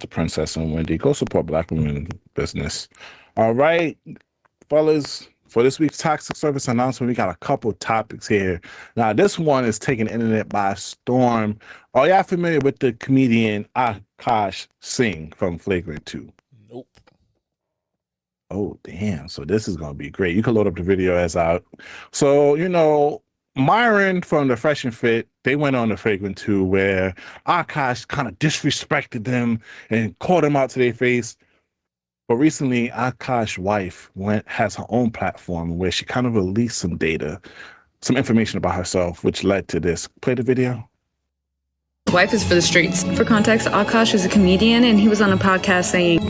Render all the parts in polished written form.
to Princess and Wendy. Go support Black women business. All right, fellas. For this week's toxic service announcement, we got a couple topics here. Now, this one is taking the internet by storm. Are y'all familiar with the comedian Akaash Singh from Flagrant 2? Nope. Oh, damn. So this is going to be great. You can load up the video as out. So, you know, Myron from the Fresh and Fit, they went on the Flagrant 2 where Akaash kind of disrespected them and called them out to their face. But recently, Akaash's wife has her own platform where she kind of released some data, some information about herself, which led to this. Play the video. Wife is for the streets. For context, Akaash is a comedian, and he was on a podcast saying,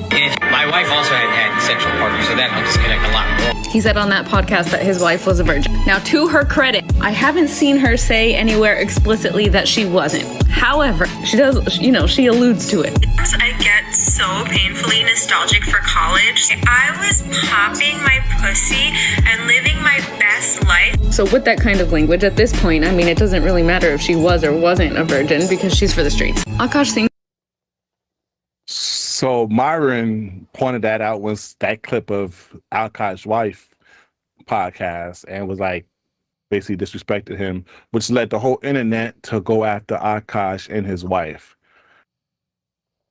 my wife also had sexual partners, so that helps connect a lot more. He said on that podcast that his wife was a virgin. Now, to her credit, I haven't seen her say anywhere explicitly that she wasn't. However, she does, you know, she alludes to it. I get so painfully nostalgic for college. I was popping my pussy and living my best life. So with that kind of language, at this point, I mean, it doesn't really matter if she was or wasn't a virgin because she's for the streets. Akaash Singh. So Myron pointed that out was that clip of Akaash's wife podcast and was like, basically disrespected him, which led the whole internet to go after Akaash and his wife.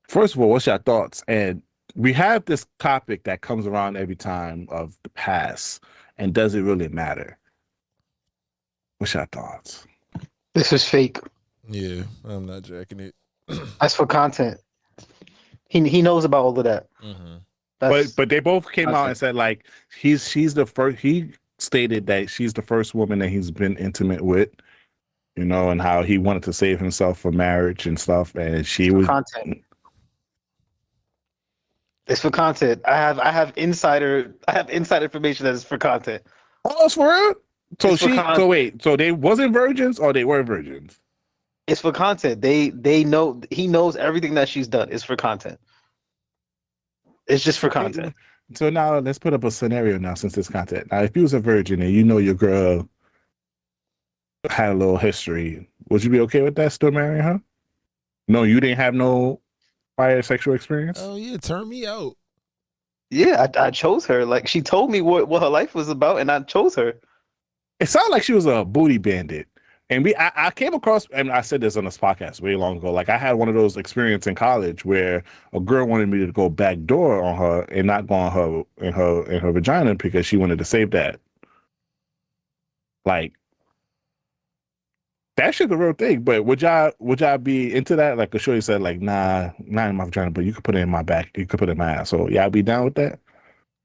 First of all, what's your thoughts? And we have this topic that comes around every time of the past, and does it really matter? What's your thoughts? This is fake. Yeah, I'm not jacking it. That's for content. He knows about all of that. Mm-hmm. But they both came out and said like she's the first. He stated that she's the first woman that he's been intimate with, you know, and how he wanted to save himself for marriage and stuff, and she was content. It's for content. I have insider information that is for content. Oh, it's for real? So wait, so they wasn't virgins or they were virgins? It's for content. They know, he knows everything that she's done. It's for content. It's just for content. So now let's put up a scenario now since it's content. Now, if you was a virgin and you know your girl had a little history, would you be okay with that? Still marrying her? No, you didn't have no prior sexual experience? Oh yeah, turn me out. Yeah, I chose her. Like she told me what her life was about, and I chose her. It sounded like she was a booty bandit. And I came across, and I said this on this podcast way long ago. Like I had one of those experiences in college where a girl wanted me to go backdoor on her and not go on her in her vagina because she wanted to save that. Like that shit's a real thing. But would y'all be into that? Like a shorty said, like, nah, not in my vagina, but you could put it in my back. You could put it in my ass. So y'all be down with that?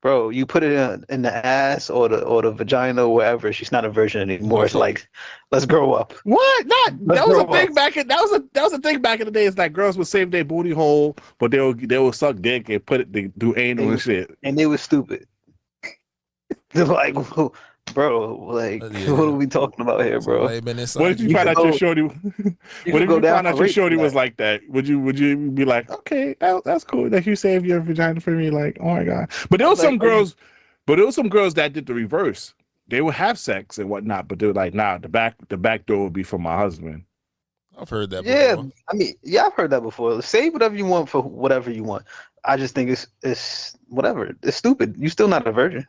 Bro, you put it in the ass or the vagina or wherever. She's not a virgin anymore. It's like, let's grow up. What? That was a thing back in that was a thing back in the day. It's like girls would save their booty hole, but they would suck dick and they do anal and shit. And they were stupid. They're like, bro, like, Yeah. what are we talking about here, bro? What if you find out your shorty? What if you find out your shorty was like that? Would you be like, okay, that's cool that you saved your vagina for me? Like, oh my god! But there was some girls that did the reverse. They would have sex and whatnot, but they were like, nah, the back door would be for my husband. I've heard that before. Yeah, I mean, yeah, I've heard that before. Say whatever you want for whatever you want. I just think it's whatever. It's stupid. You're still not a virgin.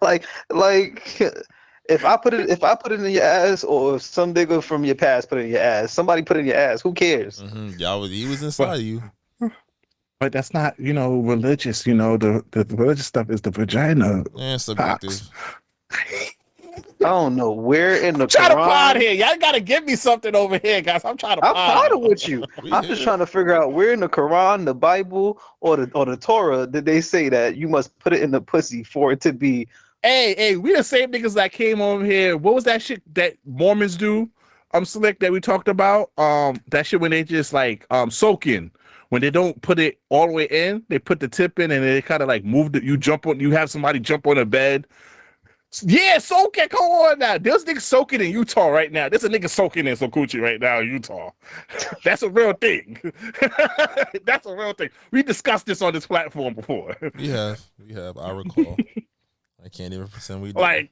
like if I put it in your ass, or if some nigga from your past put it in your ass, somebody put it in your ass, who cares? Mm-hmm. He was inside of you. But that's not, religious. The religious stuff is the vagina. Yeah, subjective. I don't know where in the trying Quran. to plot here. Y'all gotta give me something over here, guys. I'm trying to plot. I'm plotting with you. I'm just trying to figure out where in the Quran, the Bible, or the Torah did they say that you must put it in the pussy for it to be. Hey, we the same niggas that came over here. What was that shit that Mormons do? Slick, that we talked about. That shit when they just like soak in. When they don't put it all the way in, they put the tip in and they kind of like move it. You have somebody jump on a bed. Yeah, soaking. Come on now. There's niggas soaking in Utah right now. There's a nigga soaking in some coochie right now in Utah. That's a real thing. That's a real thing. We discussed this on this platform before. We have. I recall. I can't even pretend we did. Like,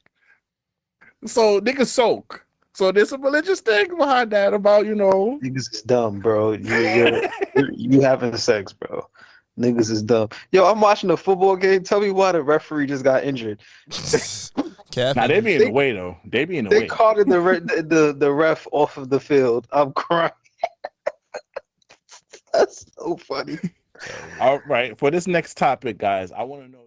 so niggas soak. So there's some religious thing behind that about, you know. Niggas is dumb, bro. You having sex, bro. Niggas is dumb. Yo, I'm watching a football game. Tell me why the referee just got injured. Nah, they be in the way though. They be in the way. They carted the ref off of the field. I'm crying. That's so funny. All right, for this next topic, guys, I want to know